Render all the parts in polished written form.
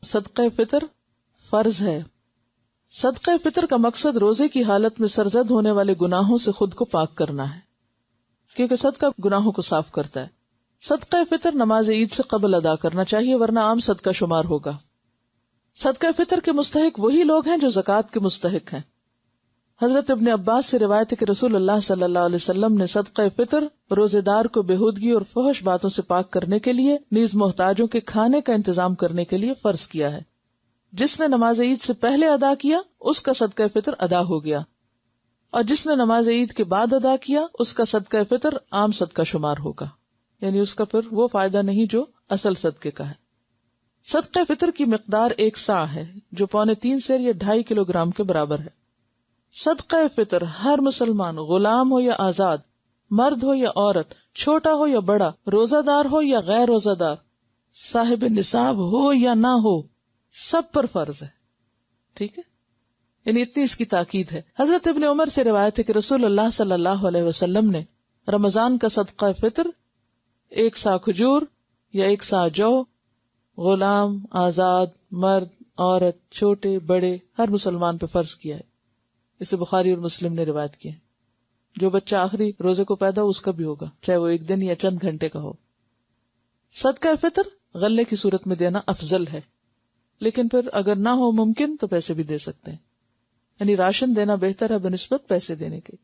صدقہ فطر فرض ہے. صدقہ فطر کا مقصد روزے کی حالت میں سرزد ہونے والے گناہوں سے خود کو پاک کرنا ہے، کیونکہ صدقہ گناہوں کو صاف کرتا ہے. صدقہ فطر نماز عید سے قبل ادا کرنا چاہیے ورنہ عام صدقہ شمار ہوگا. صدقہ فطر کے مستحق وہی لوگ ہیں جو زکوٰۃ کے مستحق ہیں. حضرت ابن عباس سے روایت ہے کہ رسول اللہ صلی اللہ علیہ وسلم نے صدقہ فطر روزے دار کو بےہودگی اور فحش باتوں سے پاک کرنے کے لیے نیز محتاجوں کے کھانے کا انتظام کرنے کے لیے فرض کیا ہے. جس نے نماز عید سے پہلے ادا کیا اس کا صدقہ فطر ادا ہو گیا، اور جس نے نماز عید کے بعد ادا کیا اس کا صدقہ فطر عام صدقہ شمار ہوگا، یعنی اس کا پھر وہ فائدہ نہیں جو اصل صدقے کا ہے. صدقہ فطر کی مقدار 1 صاع ہے جو 3.25 سیر یا 2.5 کلو گرام کے برابر ہے. صدقہ فطر ہر مسلمان، غلام ہو یا آزاد، مرد ہو یا عورت، چھوٹا ہو یا بڑا، روزہ دار ہو یا غیر روزہ دار، صاحب نصاب ہو یا نہ ہو، سب پر فرض ہے. ٹھیک ہے، یعنی اتنی اس کی تاکید ہے. حضرت ابن عمر سے روایت ہے کہ رسول اللہ صلی اللہ علیہ وسلم نے رمضان کا صدقہ فطر 1 صاع کھجور یا 1 صاع جو، غلام، آزاد، مرد، عورت، چھوٹے بڑے ہر مسلمان پہ فرض کیا ہے. اسے بخاری اور مسلم نے روایت کیا ہے. جو بچہ آخری روزے کو پیدا ہو اس کا بھی ہوگا، چاہے وہ 1 دن یا چند گھنٹے کا ہو. صدقہ فطر غلے کی صورت میں دینا افضل ہے، لیکن پھر اگر نہ ہو ممکن تو پیسے بھی دے سکتے ہیں، یعنی راشن دینا بہتر ہے بنسبت پیسے دینے کے.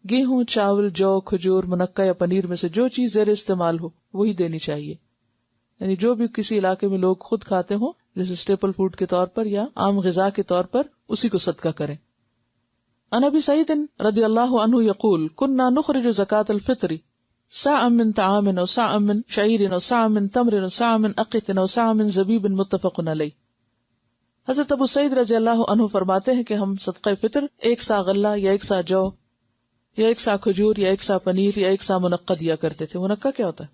گیہوں، چاول، جو، کھجور، منقع یا پنیر میں سے جو چیز زیر استعمال ہو وہی دینی چاہیے، یعنی جو بھی کسی علاقے میں لوگ خود کھاتے ہوں جیسے اسٹیپل فوڈ کے طور پر یا عام غذا کے طور پر، اسی کو صدقہ کریں. عن ابی سعید رضی اللہ عنہ یقول كنا نخرج زکاة الفطر صاعا من طعام وصاعا من شعیر وصاعا من تمر وصاعا من اقط وصاعا من زبیب متفق علیہ. حضرت ابو سعید رضی اللہ عنہ فرماتے ہیں کہ ہم صدقہ فطر 1 صاع غلہ یا 1 صاع جو یا 1 صاع کھجور یا 1 صاع پنیر یا 1 صاع منقع دیا کرتے تھے. منقع کیا ہوتا ہے؟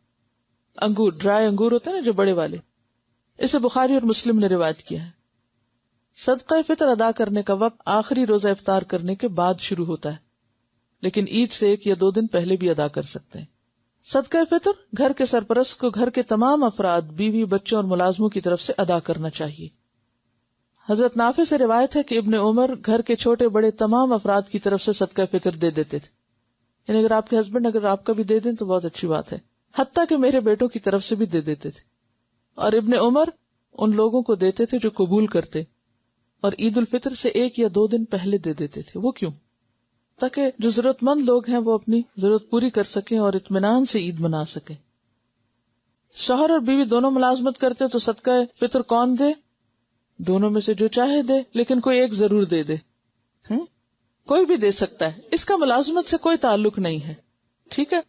انگور، ڈرائی انگور ہوتے ہیں نا جو بڑے والے. اسے بخاری اور مسلم نے روایت کیا ہے. صدقہ فطر ادا کرنے کا وقت آخری روزہ افطار کرنے کے بعد شروع ہوتا ہے، لیکن عید سے 1 یا 2 دن پہلے بھی ادا کر سکتے ہیں. صدقہ فطر گھر کے سرپرست کو گھر کے تمام افراد، بیوی، بچوں اور ملازموں کی طرف سے ادا کرنا چاہیے. حضرت نافع سے روایت ہے کہ ابن عمر گھر کے چھوٹے بڑے تمام افراد کی طرف سے صدقہ فطر دے دیتے تھے، یعنی اگر آپ کے ہسبینڈ اگر آپ کا بھی دے دیں تو بہت اچھی بات ہے، حتیٰ کہ میرے بیٹوں کی طرف سے بھی دے دیتے تھے. اور ابن عمر ان لوگوں کو دیتے تھے جو قبول کرتے، اور عید الفطر سے 1 یا 2 دن پہلے دے دیتے تھے. وہ کیوں؟ تاکہ جو ضرورت مند لوگ ہیں وہ اپنی ضرورت پوری کر سکیں اور اطمینان سے عید منا سکیں. شوہر اور بیوی دونوں ملازمت کرتے تو صدقہ فطر کون دے؟ دونوں میں سے جو چاہے دے، لیکن کوئی ایک ضرور دے دے. کوئی بھی دے سکتا ہے، اس کا ملازمت سے کوئی تعلق نہیں ہے. ٹھیک ہے.